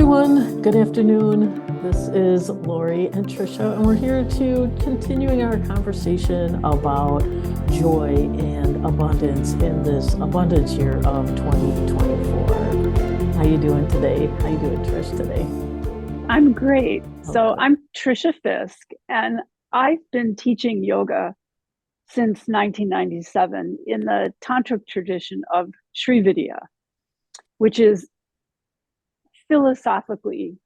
everyone. Good afternoon. This is Laurie and Trisha, and we're here to continuing our conversation about joy and abundance in this abundance year of 2024. How you doing today? How you doing, Trish, today? I'm great. So Okay. I'm Tricia Fiske, and I've been teaching yoga since 1997 in the tantric tradition of Sri Vidya, which is philosophically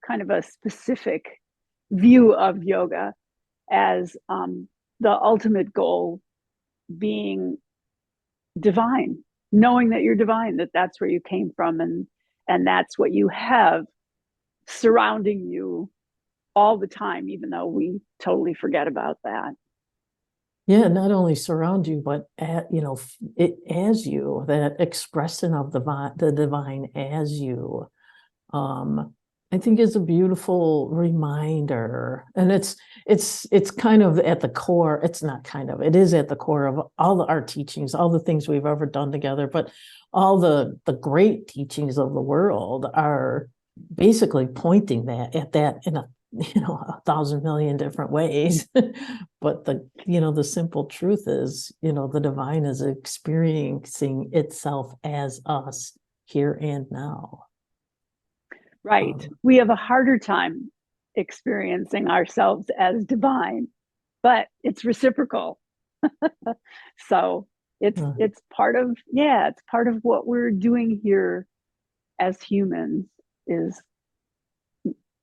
kind of a specific view of yoga as the ultimate goal being divine, knowing that you're divine, that that's where you came from, and that's what you have surrounding you all the time, even though we totally forget about that. Yeah, not only surround you, but it as you, that expression of the divine as you. I think is a beautiful reminder, and it's kind of at the core. It's not kind of, it is at the core of all our teachings, all the things we've ever done together. But all the great teachings of the world are basically pointing at that in a 1,000 million different ways. But the simple truth is, the divine is experiencing itself as us here and now. Right. We have a harder time experiencing ourselves as divine, but it's reciprocal. So it's part of, it's part of what we're doing here as humans, is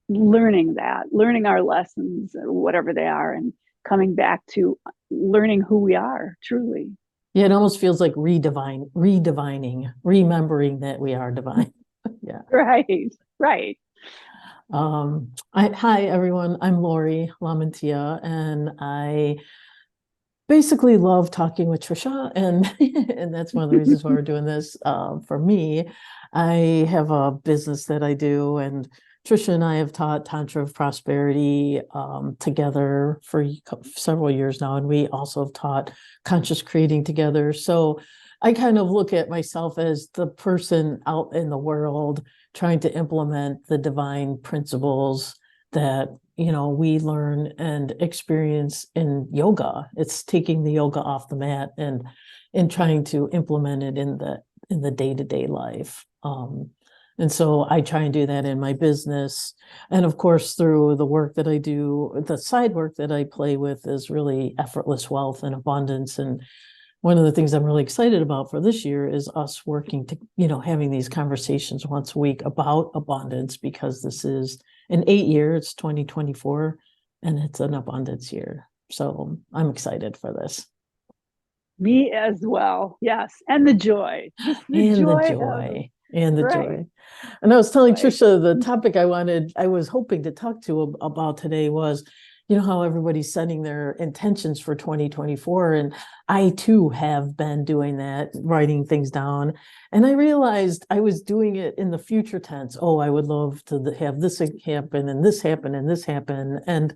learning our lessons, whatever they are, and coming back to learning who we are truly. Yeah, it almost feels like redivining, remembering that we are divine. Yeah. Right. Hi, everyone. I'm Laurie LaMantia, and I basically love talking with Trisha, and that's one of the reasons why we're doing this. For me, I have a business that I do, and Trisha and I have taught Tantra of Prosperity together for several years now, and we also have taught conscious creating together. So I kind of look at myself as the person out in the world trying to implement the divine principles that we learn and experience in yoga. It's taking the yoga off the mat and trying to implement it in the day-to-day life. And so I try and do that in my business. And of course, through the work that I do, the side work that I play with is really effortless wealth and abundance. And one of the things I'm really excited about for this year is us working to, having these conversations once a week about abundance, because this is an 8-year, it's 2024, and it's an abundance year. So I'm excited for this. Me as well. Yes. And the joy. Just the And joy. the joy. And the Right. joy. And I was telling Trisha, the topic I was hoping to talk to about today was, how everybody's setting their intentions for 2024. And I too have been doing that, writing things down. And I realized I was doing it in the future tense. Oh, I would love to have this happen and this happen and this happen. And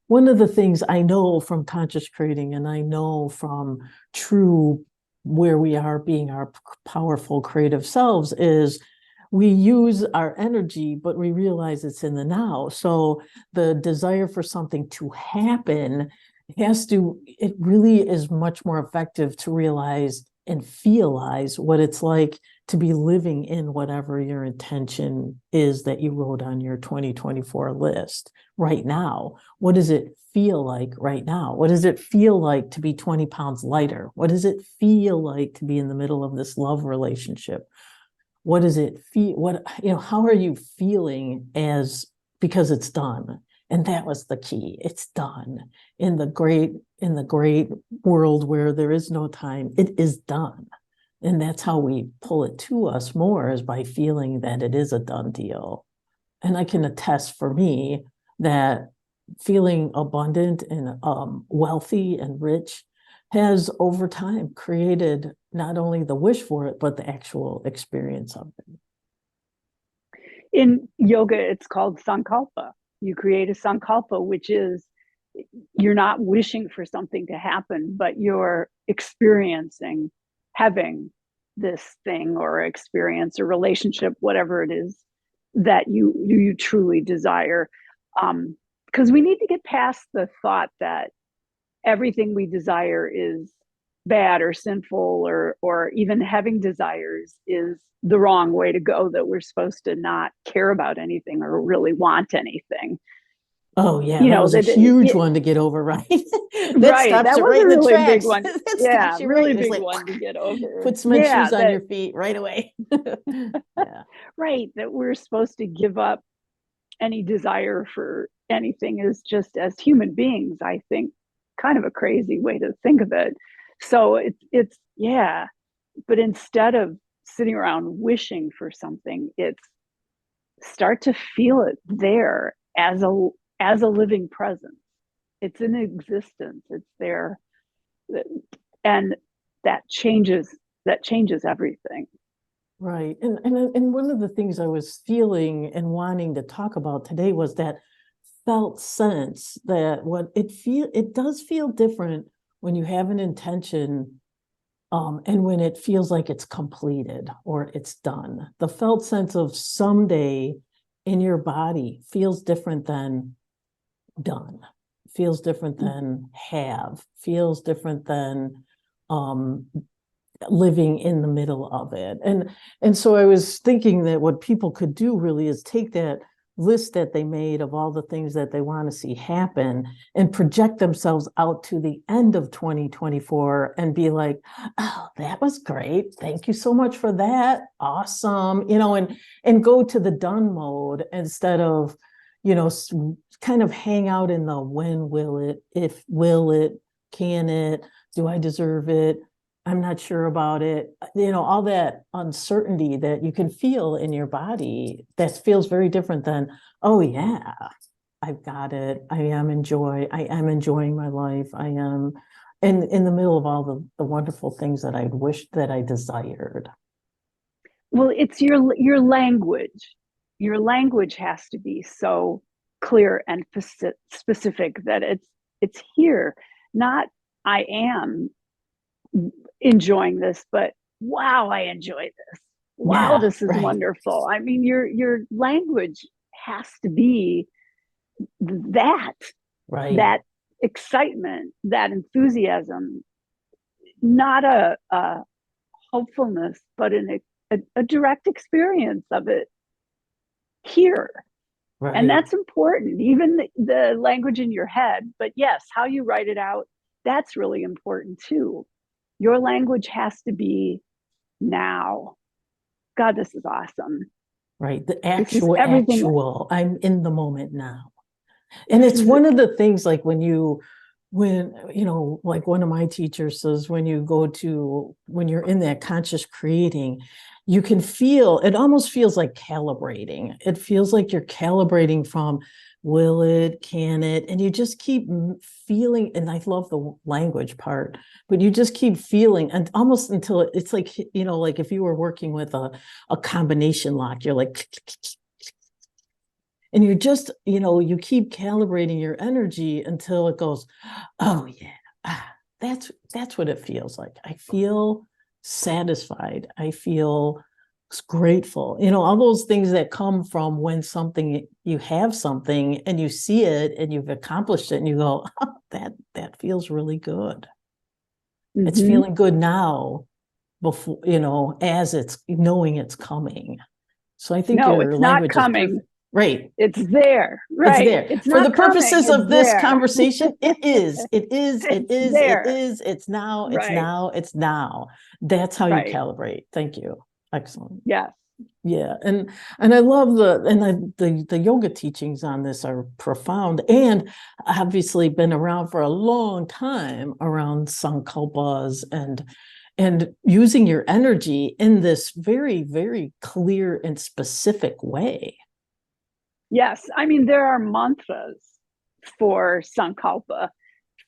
one of the things I know from conscious creating, and I know from true where we are being our powerful creative selves, is we use our energy, but we realize it's in the now. So the desire for something to happen it really is much more effective to realize and feelize what it's like to be living in whatever your intention is that you wrote on your 2024 list right now. What does it feel like right now? What does it feel like to be 20 pounds lighter? What does it feel like to be in the middle of this love relationship? What does it feel? How are you feeling because it's done? And that was the key. It's done. In the great world where there is no time, it is done. And that's how we pull it to us more, is by feeling that it is a done deal. And I can attest for me that feeling abundant and wealthy and rich has over time created not only the wish for it, but the actual experience of it. In yoga, it's called sankalpa. You create a sankalpa, which is, you're not wishing for something to happen, but you're experiencing having this thing or experience or relationship, whatever it is that you truly desire. Because we need to get past the thought that everything we desire is bad or sinful, or even having desires is the wrong way to go, that we're supposed to not care about anything or really want anything. Oh yeah, You that know, was a that huge one to get over, right? That right, stops that you was right a in the really big tracks. one. That Yeah, stops you right. really It's big like one to get over. put cement Yeah, shoes on that your feet right away. Yeah. right, that we're supposed to give up any desire for anything is just, as human beings, I think, kind of a crazy way to think of it. So it's yeah, but instead of sitting around wishing for something, it's start to feel it there as a living presence. It's in existence. It's there, and that changes everything. Right. And one of the things I was feeling and wanting to talk about today was that felt sense, that what it does feel different when you have an intention, and when it feels like it's completed or it's done. The felt sense of someday in your body feels different than done, feels different than have, feels different than um living in the middle of it. And so I was thinking that what people could do really is take that list that they made of all the things that they want to see happen and project themselves out to the end of 2024 and be like, oh, that was great, thank you so much for that, awesome, and go to the done mode instead of kind of hang out in the when will it, if will it, can it, do I deserve it, I'm not sure about it, all that uncertainty that you can feel in your body that feels very different than, oh yeah, I've got it. I am enjoying my life. I am in the middle of all the wonderful things that I'd wished that I desired. Well, it's your language. Your language has to be so clear and specific that it's here, not I am enjoying this, but wow, I enjoy this. Wow, Yeah, this is right, wonderful. I mean, your language has to be that right. that excitement, that enthusiasm, not a hopefulness, but a direct experience of it here. And Right. that's important, even the language in your head. But yes, how you write it out, that's really important too. Your language has to be now. God, this is awesome. Right. The This is actual, everything. I'm in the moment now. And it's one of the things, like like one of my teachers says, when you're in that conscious creating, you can feel, it almost feels like calibrating. It feels like you're calibrating from will it, can it, and you just keep feeling, and I love the language part, but you just keep feeling, and almost until it's like, like if you were working with a combination lock, you're like, and you just, you keep calibrating your energy until it goes, oh yeah, that's what it feels like. I feel satisfied. I feel grateful. All those things that come from when you have something and you see it and you've accomplished it and you go, oh, that feels really good. It's Mm-hmm. feeling good now before, as it's knowing it's coming. So I think No, your it's not language is coming. perfect. Right. It's there. It's Right. there. It's For the not coming. purposes It's of this there. conversation, it is. It is. It It's is. It there. is. It's now. It's Right. now. It's now. That's how you Right. calibrate. Thank you. Excellent. Yes. Yeah, and I love the yoga teachings on this are profound, and obviously been around for a long time around sankalpas and using your energy in this very, very clear and specific way. Yes. I mean, there are mantras for Sankalpa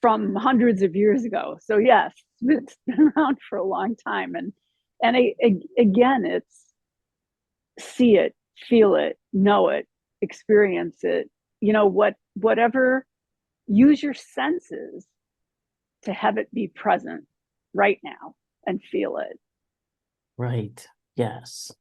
from hundreds of years ago. So yes, it's been around for a long time. Again, it's see it, feel it, know it, experience it. Whatever, use your senses to have it be present right now and feel it. Right. Yes.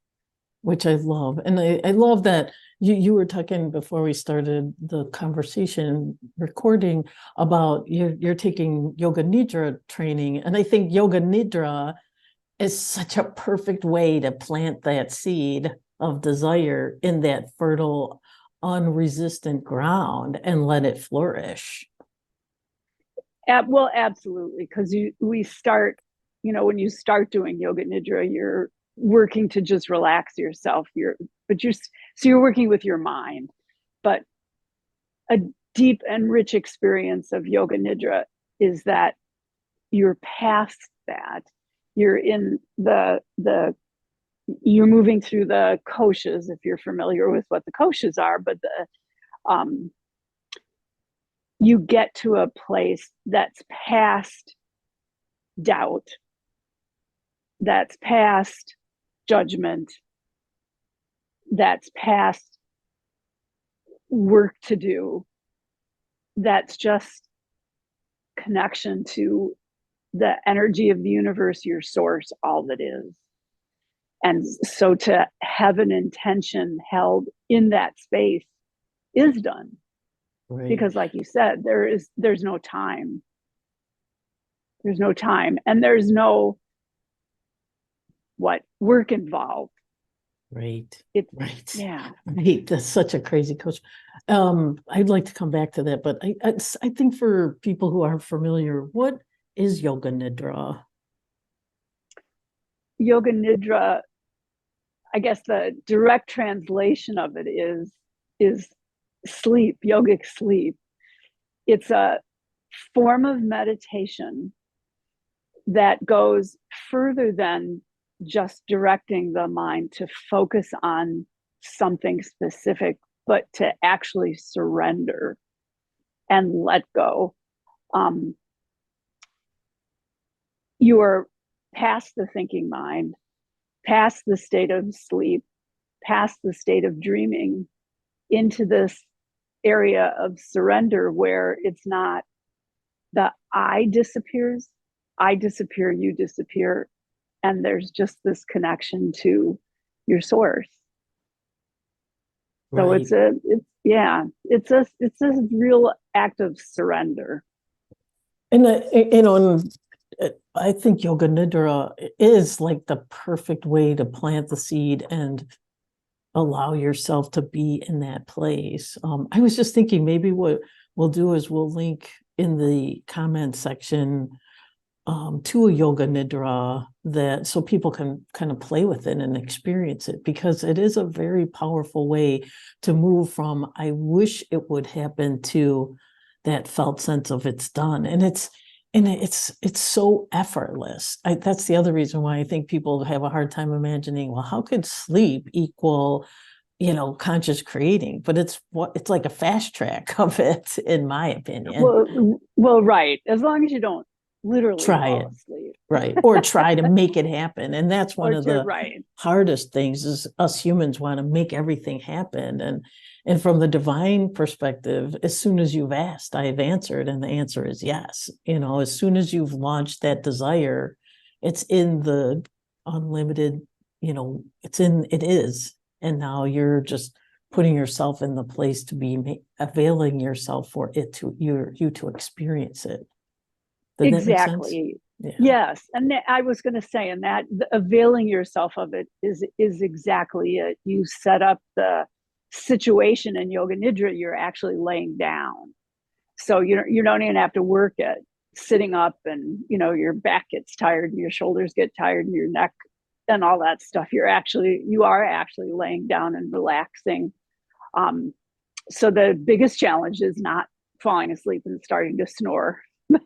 which I love. And I love that you were talking before we started the conversation recording about you're taking Yoga Nidra training. And I think Yoga Nidra is such a perfect way to plant that seed of desire in that fertile, unresistant ground and let it flourish. Well, absolutely, because we start, when you start doing Yoga Nidra, you're working to just relax yourself. You're working with your mind, but a deep and rich experience of Yoga Nidra is that you're past that. You're in you're moving through the koshas, if you're familiar with what the koshas are, but you get to a place that's past doubt, that's past judgment, that's past work to do, that's just connection to the energy of the universe, your source, all that is. And so to have an intention held in that space is done. Right. Because like you said, there's no time. There's no time, and there's no work involved. Right. Right. Yeah. Right. That's such a crazy coach. I'd like to come back to that, but I think for people who aren't familiar, what is Yoga Nidra? Yoga Nidra, I guess the direct translation of it is sleep, yogic sleep. It's a form of meditation that goes further than just directing the mind to focus on something specific, but to actually surrender and let go. You are past the thinking mind, past the state of sleep, past the state of dreaming, into this area of surrender where it's not the I disappears, you disappear, and there's just this connection to your source. So Right. it's a real act of surrender. And I think Yoga Nidra is like the perfect way to plant the seed and allow yourself to be in that place. I was just thinking maybe what we'll do is we'll link in the comment section to a Yoga Nidra so people can kind of play with it and experience it, because it is a very powerful way to move from I wish it would happen to that felt sense of it's done. And it's so effortless. That's the other reason why I think people have a hard time imagining, well, how could sleep equal, conscious creating? But it's like a fast track of it, in my opinion. Well, right. As long as you don't literally Try fall it. asleep. Right. Or try to make it happen. And that's one of the right. hardest things is us humans want to make everything happen. And from the divine perspective, as soon as you've asked, I've answered, and the answer is yes. As soon as you've launched that desire, it's in the unlimited, it is. And now you're just putting yourself in the place to be availing yourself for it you to experience it. Did Exactly. Yeah. Yes. And I was going to say, and that availing yourself of it is exactly it. You set up the situation in Yoga Nidra, you're actually laying down. So you don't even have to work at sitting up, and your back gets tired and your shoulders get tired and your neck and all that stuff. You are actually laying down and relaxing. So the biggest challenge is not falling asleep and starting to snore. But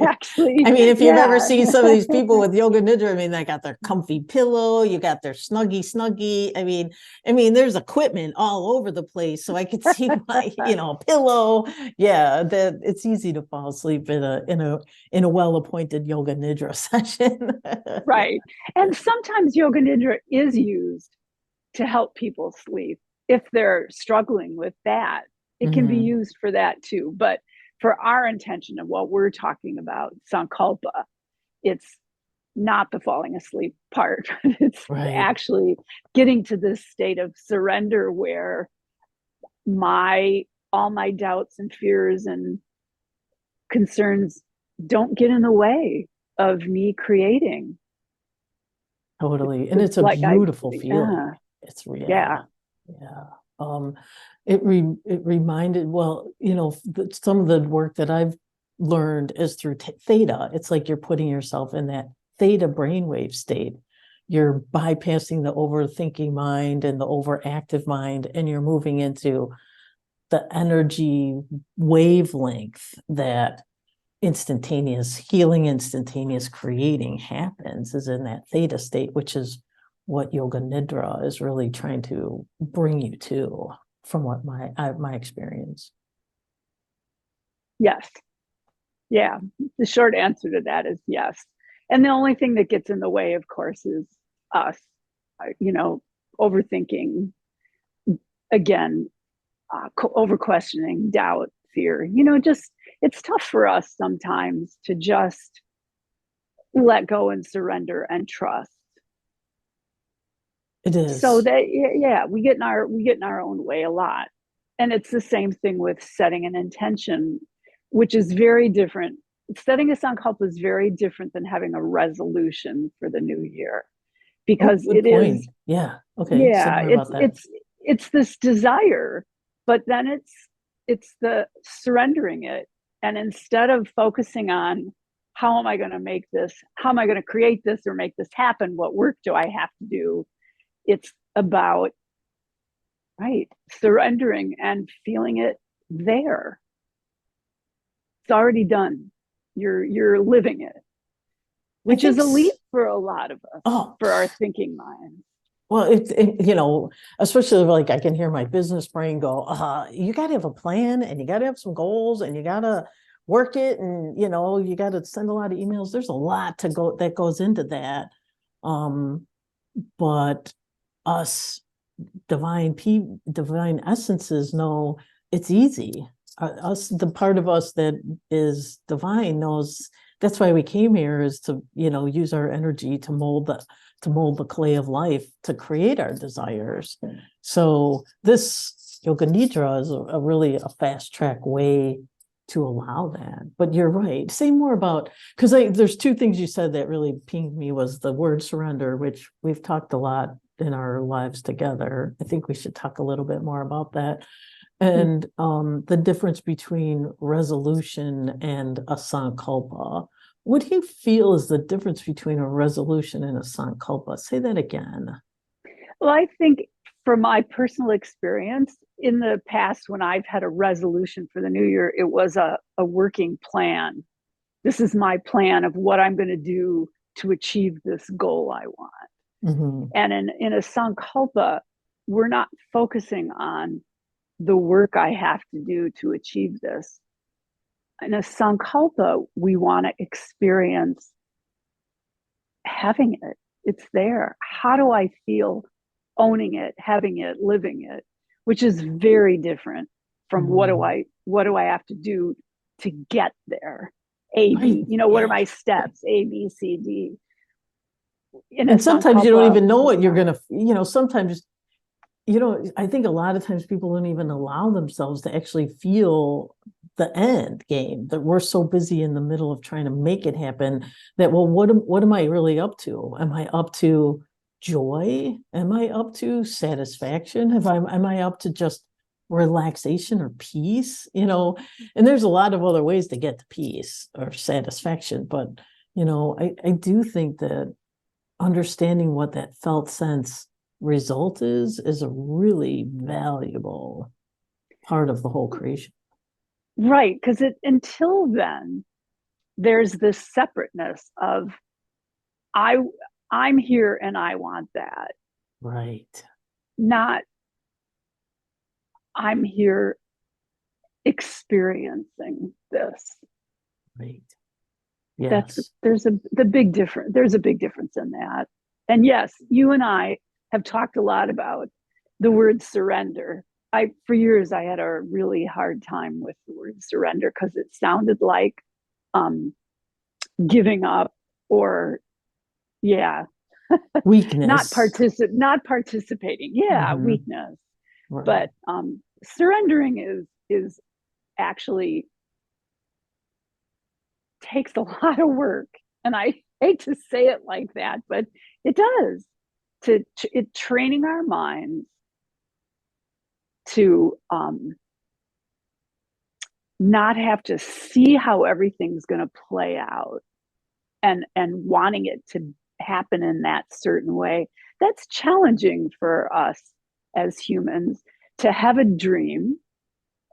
actually, if you've ever seen some of these people with Yoga Nidra, they got their comfy pillow, you got their snuggie. There's equipment all over the place, so I could see why, a pillow. Yeah, that it's easy to fall asleep in a well-appointed Yoga Nidra session. Right, and sometimes Yoga Nidra is used to help people sleep if they're struggling with that. It can be used for that too, but for our intention of what we're talking about, sankalpa, it's not the falling asleep part. It's Right. actually getting to this state of surrender where all my doubts and fears and concerns don't get in the way of me creating. Totally. And it's a beautiful feeling. yeah. It's Yeah. yeah. It reminded, well, some of the work that I've learned is through theta. It's like you're putting yourself in that theta brainwave state. You're bypassing the overthinking mind and the overactive mind, and you're moving into the energy wavelength that instantaneous healing, instantaneous creating happens, is in that theta state, which is what Yoga Nidra is really trying to bring you to, from what my experience. Yes. Yeah. The short answer to that is yes. And the only thing that gets in the way, of course, is us, overthinking, again, over questioning, doubt, fear. Just it's tough for us sometimes to just let go and surrender and trust. It is. So that we get in our own way a lot. And it's the same thing with setting an intention, which is very different. Setting a sankalpa is very different than having a resolution for the new year, because it point. Is. Yeah. Okay. Yeah. It's this desire, but then it's the surrendering it. And instead of focusing on how am I going to make this, how am I going to create this or make this happen, what work do I have to do? It's about surrendering and feeling it there. It's already done. You're living it, which is a leap for a lot of us, for our thinking minds. Well, especially like I can hear my business brain go, you got to have a plan, and you got to have some goals, and you got to work it, and you got to send a lot of emails. There's a lot that goes into that. But us divine essences know it's easy. The part of us that is divine knows. That's why we came here, is to use our energy to mold the clay of life to create our desires. So this Yoga Nidra is a really fast track way to allow that. But you're right. Say more about, because there's two things you said that really pinged me, was the word surrender, which we've talked a lot in our lives together. I think we should talk a little bit more about that. And the difference between resolution and a sankalpa. What do you feel is the difference between a resolution and a sankalpa? Say that again. Well, I think from my personal experience in the past, when I've had a resolution for the new year, it was a working plan. This is my plan of what I'm going to do to achieve this goal I want. Mm-hmm. And in a sankalpa, we're not focusing on the work I have to do to achieve this. In a sankalpa, we want to experience having it. It's there. How do I feel owning it, having it, living it? Which is very different from what do I have to do to get there? What are my steps? A, B, C, D. And sometimes you don't even know what you're going to, sometimes, I think a lot of times people don't even allow themselves to actually feel the end game, that we're so busy in the middle of trying to make it happen that, well, what am I really up to? Am I up to joy? Am I up to satisfaction? Am I up to just relaxation or peace? And there's a lot of other ways to get to peace or satisfaction. But, I do think that understanding what that felt sense result is a really valuable part of the whole creation. Right, because until then, there's this separateness of I'm here and I want that. Right. Not I'm here experiencing this. Right. Yes. There's a big difference in that. And yes, you and I have talked a lot about the word surrender. For years, I had a really hard time with the word surrender because it sounded like giving up or yeah, Weakness. not participating. Yeah, weakness. Right. But surrendering is actually takes a lot of work. And I hate to say it like that, but it does. Training our minds to not have to see how everything's going to play out and wanting it to happen in that certain way. That's challenging for us as humans, to have a dream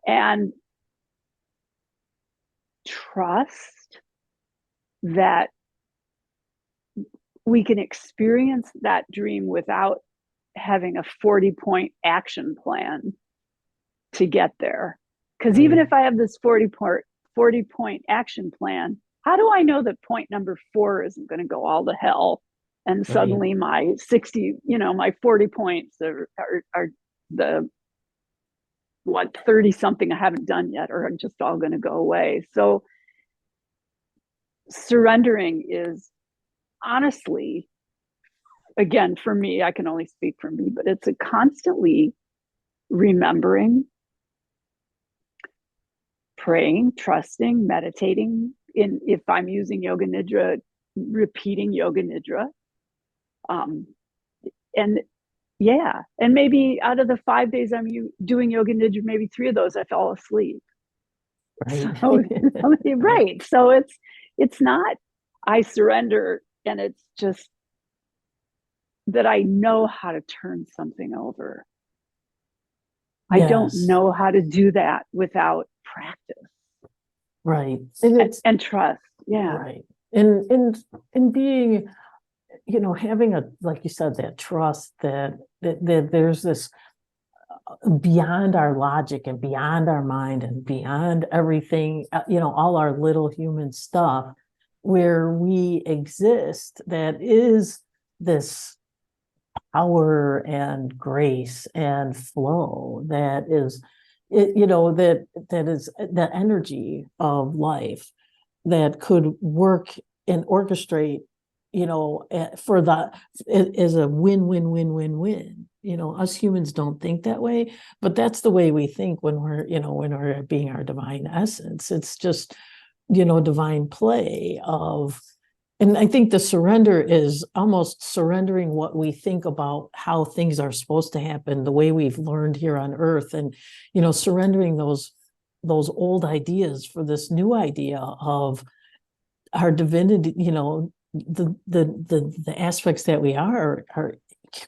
and trust that we can experience that dream without having a 40-point action plan to get there. Because even if I have this 40-point action plan, how do I know that point number 4 isn't going to go all to hell? And suddenly my 60, my 40 points are the 30 something I haven't done yet, or are just all going to go away. So surrendering is honestly, again, for me, I can only speak for me, but it's a constantly remembering, praying, trusting, meditating. If I'm using Yoga Nidra, repeating Yoga Nidra. And maybe out of the 5 days I'm doing Yoga Nidra, maybe 3 of those I fell asleep. Right. So, right. So it's not I surrender, and it's just that I know how to turn something over. Yes. I don't know how to do that without practice. Right. And trust. Yeah. Right. And being, having like you said, that trust that there's this beyond our logic and beyond our mind and beyond everything, all our little human stuff, where we exist, that is this power and grace and flow that is that is the energy of life that could work and orchestrate for is a win. Us humans don't think that way, but that's the way we think when we're being our divine essence. It's just divine play of. And I think the surrender is almost surrendering what we think about how things are supposed to happen, the way we've learned here on Earth, and surrendering those old ideas for this new idea of our divinity. The aspects that we are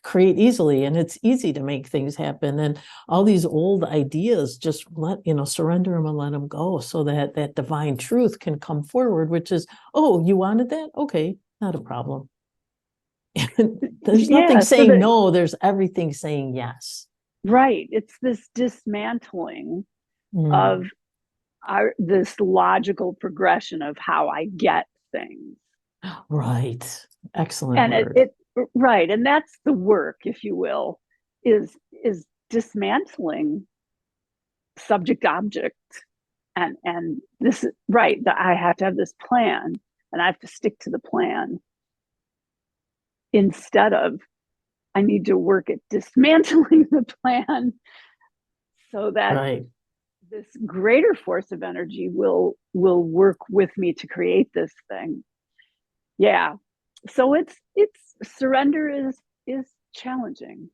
create easily, and it's easy to make things happen. And all these old ideas, just surrender them and let them go, so that that divine truth can come forward, which is, oh, you wanted that? Okay, not a problem. There's nothing saying no, there's everything saying yes. Right. It's this dismantling of this logical progression of how I get things. Right. Excellent and word. Right. And that's the work, if you will, is dismantling subject object. And this, right, that I have to have this plan and I have to stick to the plan, instead of I need to work at dismantling the plan so that this greater force of energy will work with me to create this thing. Yeah. So it's surrender is challenging.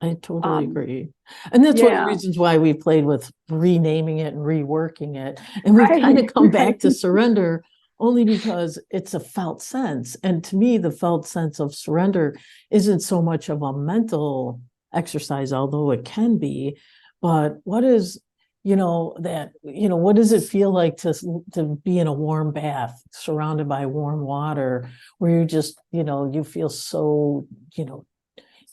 I totally agree. And that's one of the reasons why we played with renaming it and reworking it. And we've kind of come back to surrender, only because it's a felt sense. And to me, the felt sense of surrender isn't so much of a mental exercise, although it can be, but what is, what does it feel like to be in a warm bath surrounded by warm water, where you just, you feel so,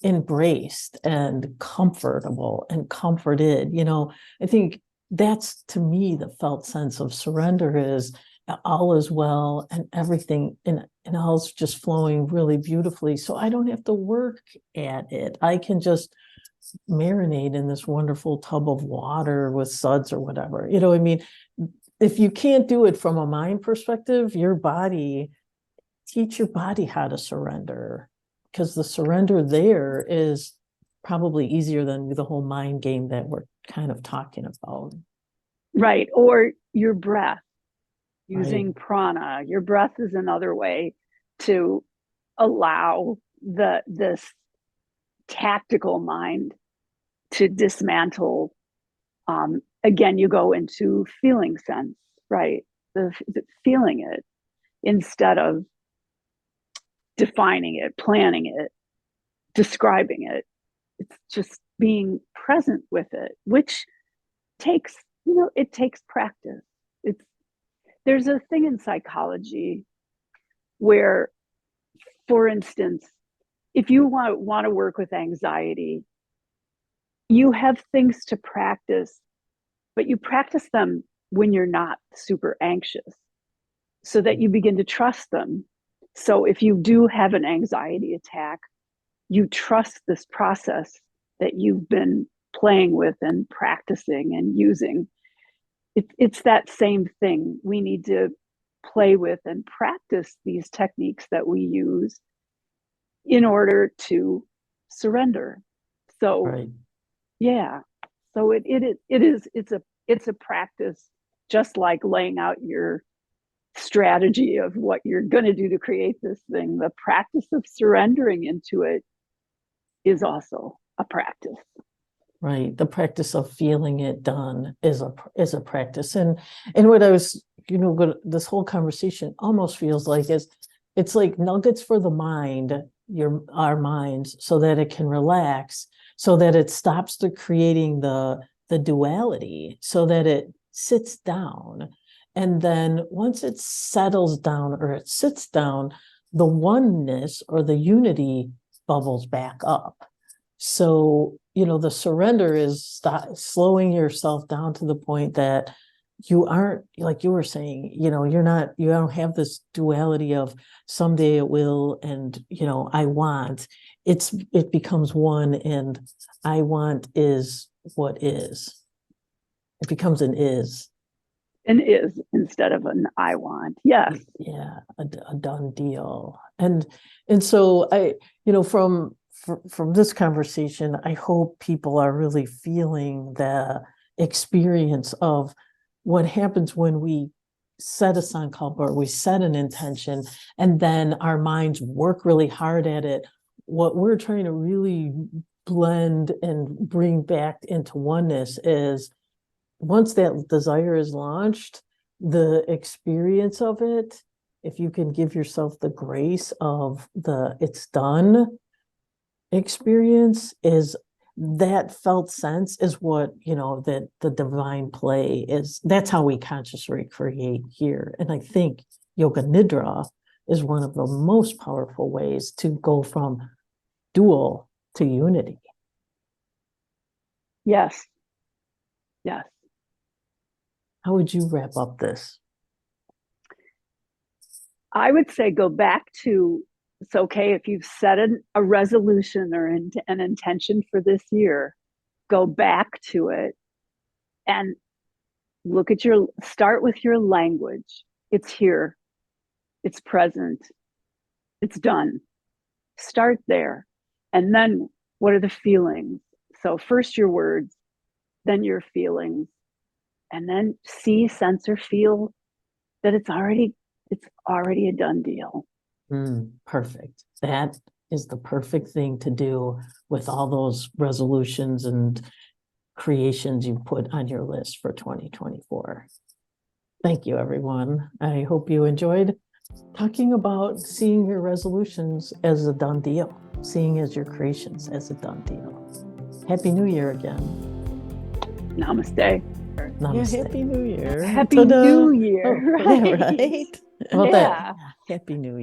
embraced and comfortable and comforted. I think that's, to me, the felt sense of surrender is all is well and everything and all's just flowing really beautifully. So I don't have to work at it. I can just marinate in this wonderful tub of water with suds or whatever. If you can't do it from a mind perspective, your body teach your body how to surrender, because the surrender there is probably easier than the whole mind game that we're kind of talking about. Right. Or your breath, using Right. prana. Your breath is another way to allow this tactical mind to dismantle. Again, you go into feeling sense, right? The feeling it instead of defining it, planning it, describing it. It's just being present with it, which takes, it takes practice. There's a thing in psychology where, for instance, if you want to work with anxiety, you have things to practice, but you practice them when you're not super anxious so that you begin to trust them. So if you do have an anxiety attack, you trust this process that you've been playing with and practicing and using. It's that same thing. We need to play with and practice these techniques that we use in order to surrender. So, Right. yeah. So it's a practice, just like laying out your strategy of what you're going to do to create this thing. The practice of surrendering into it is also a practice. Right. The practice of feeling it done is a practice. And what I was, this whole conversation almost feels like it's like nuggets for the mind, our minds, so that it can relax, so that it stops creating the duality, so that it sits down. And then once it settles down or it sits down, the oneness or the unity bubbles back up. So, the surrender is slowing yourself down to the point that you aren't, like you were saying, you don't have this duality of someday it will and, I want. It becomes one, and I want is what is. It becomes an is. An is instead of an I want. Yes. Yeah, a done deal. And so from this conversation, I hope people are really feeling the experience of what happens when we set a sankalpa or we set an intention, and then our minds work really hard at it. What we're trying to really blend and bring back into oneness is, once that desire is launched, the experience of it, if you can give yourself the grace of the it's done experience, is that felt sense is what, that the divine play is. That's how we consciously create here. And I think Yoga Nidra is one of the most powerful ways to go from dual to unity. Yes. Yes. How would you wrap up this? I would say go back to, it's okay if you've set a resolution or an intention for this year, go back to it and start with your language. It's here, it's present, it's done. Start there. And then what are the feelings? So first your words, then your feelings, and then see, sense, or feel that it's already a done deal. Perfect. That is the perfect thing to do with all those resolutions and creations you put on your list for 2024. Thank you, everyone. I hope you enjoyed talking about seeing your resolutions as a done deal, seeing as your creations as a done deal. Happy New Year again. Namaste. Namaste. Yeah, Happy New Year. Happy New Year. Oh, right. How about that? Happy New Year.